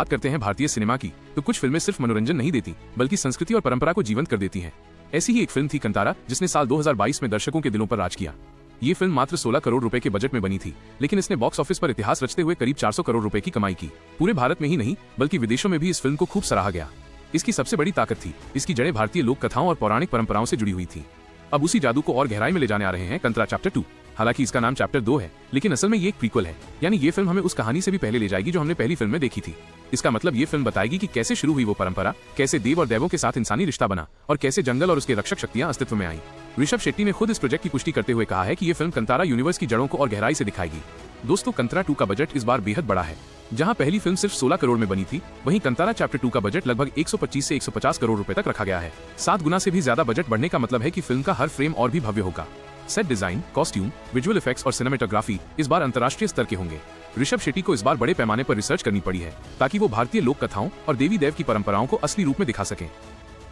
बात करते हैं भारतीय सिनेमा की, तो कुछ फिल्में सिर्फ मनोरंजन नहीं देती बल्कि संस्कृति और परंपरा को जीवंत कर देती हैं। ऐसी ही एक फिल्म थी कंतारा, जिसने साल 2022 में दर्शकों के दिलों पर राज किया। ये फिल्म मात्र 16 करोड़ रुपए के बजट में बनी थी, लेकिन इसने बॉक्स ऑफिस पर इतिहास रचते हुए करीब 400 करोड़ रुपए की कमाई की। पूरे भारत में ही नहीं बल्कि विदेशों में भी इस फिल्म को खूब सराहा गया। इसकी सबसे बड़ी ताकत थी इसकी जड़ें भारतीय लोक कथाओं और पौराणिक परंपराओं से जुड़ी हुई थी। अब उसी जादू को और गहराई में ले जाने आ रहे हैं कंतारा चैप्टर 2। हालांकि इसका नाम चैप्टर 2 है, लेकिन असल में ये एक प्रीक्वल है, यानी ये फिल्म हमें उस कहानी से भी पहले ले जाएगी जो हमने पहली फिल्म में देखी थी। इसका मतलब ये फिल्म बताएगी कि कैसे शुरू हुई वो परंपरा, कैसे देव और दैवों के साथ इंसानी रिश्ता बना और कैसे जंगल और उसके रक्षक शक्तियां अस्तित्व में आई। ऋषभ शेट्टी ने खुद इस प्रोजेक्ट की पुष्टि करते हुए कहा है कि ये फिल्म कंतारा यूनिवर्स की जड़ों को और गहराई से दिखाएगी। दोस्तों, कंतारा 2 का बजट इस बार बेहद बड़ा है। जहां पहली फिल्म सिर्फ 16 करोड़ में बनी थी, वहीं कंतारा चैप्टर 2 का बजट लगभग 125 से 150 करोड़ रुपए तक रखा गया है। 7 गुना से भी ज्यादा बजट बढ़ने का मतलब है कि फिल्म का हर फ्रेम और भी भव्य होगा। Set design, costume, visual effects और सिनेमेटोग्राफी इस बार अंतर्राष्ट्रीय स्तर के होंगे। ऋषभ शेट्टी को इस बार बड़े पैमाने पर रिसर्च करनी पड़ी है ताकि वो भारतीय लोक कथाओं और देवी देव की परंपराओं को असली रूप में दिखा सकें।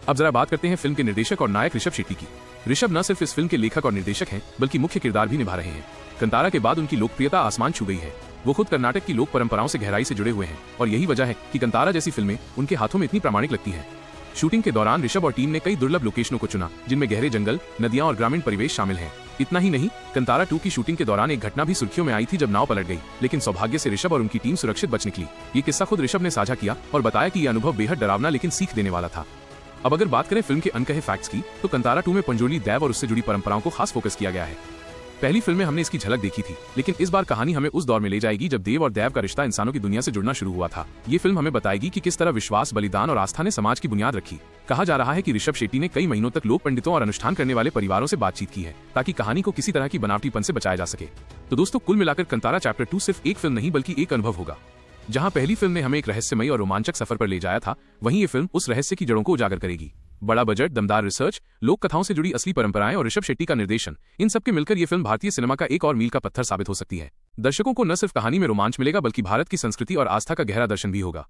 अब जरा बात करते हैं फिल्म के निर्देशक और नायक ऋषभ शेट्टी की। ऋषभ न सिर्फ इस फिल्म के लेखक और निर्देशक हैं, बल्कि मुख्य किरदार भी निभा रहे हैं। कंतारा के बाद उनकी लोकप्रियता आसमान छू गई है। वो खुद कर्नाटक की लोक परंपराओं से गहराई से जुड़े हुए हैं और यही वजह है कि कंतारा जैसी फिल्में उनके हाथों में इतनी प्रामाणिक लगती हैं। शूटिंग के दौरान ऋषभ और टीम ने कई दुर्लभ लोकेशनों को चुना, जिनमें गहरे जंगल, नदियां और ग्रामीण परिवेश शामिल हैं। इतना ही नहीं, कंतारा 2 की शूटिंग के दौरान एक घटना भी सुर्खियों में आई थी जब नाव पलट गई, लेकिन सौभाग्य से ऋषभ और उनकी टीम सुरक्षित बच निकली। ये किस्सा खुद ऋषभ ने साझा किया और बताया कि यह अनुभव बेहद डरावना लेकिन सीख देने वाला था। अब अगर बात करें फिल्म के अनकहे फैक्ट्स की, तो कंतारा 2 में पंजोली दैव और उससे जुड़ी परंपराओं को खास फोकस किया गया है। पहली फिल्म में हमने इसकी झलक देखी थी, लेकिन इस बार कहानी हमें उस दौर में ले जाएगी जब देव और दैव का रिश्ता इंसानों की दुनिया से जुड़ना शुरू हुआ था। ये फिल्म हमें बताएगी कि किस तरह विश्वास, बलिदान और आस्था ने समाज की बुनियाद रखी। कहा जा रहा है कि ऋषभ शेट्टी ने कई महीनों तक लोक पंडितों और अनुष्ठान करने वाले परिवारों से बातचीत की है ताकि कहानी को किसी तरह की बनावटीपन से बचाया जा सके। तो दोस्तों, कुल मिलाकर कंतारा चैप्टर 2 सिर्फ एक फिल्म नहीं बल्कि एक अनुभव होगा। जहां पहली फिल्म ने हमें एक रहस्यमयी और रोमांचक सफर पर ले जाया था, वहीं ये फिल्म उस रहस्य की जड़ों को उजागर करेगी। बड़ा बजट, दमदार रिसर्च, लोक कथाओं से जुड़ी असली परंपराएं और ऋषभ शेट्टी का निर्देशन, इन सब के मिलकर ये फिल्म भारतीय सिनेमा का एक और मील का पत्थर साबित हो सकती है। दर्शकों को न सिर्फ कहानी में रोमांच मिलेगा बल्कि भारत की संस्कृति और आस्था का गहरा दर्शन भी होगा।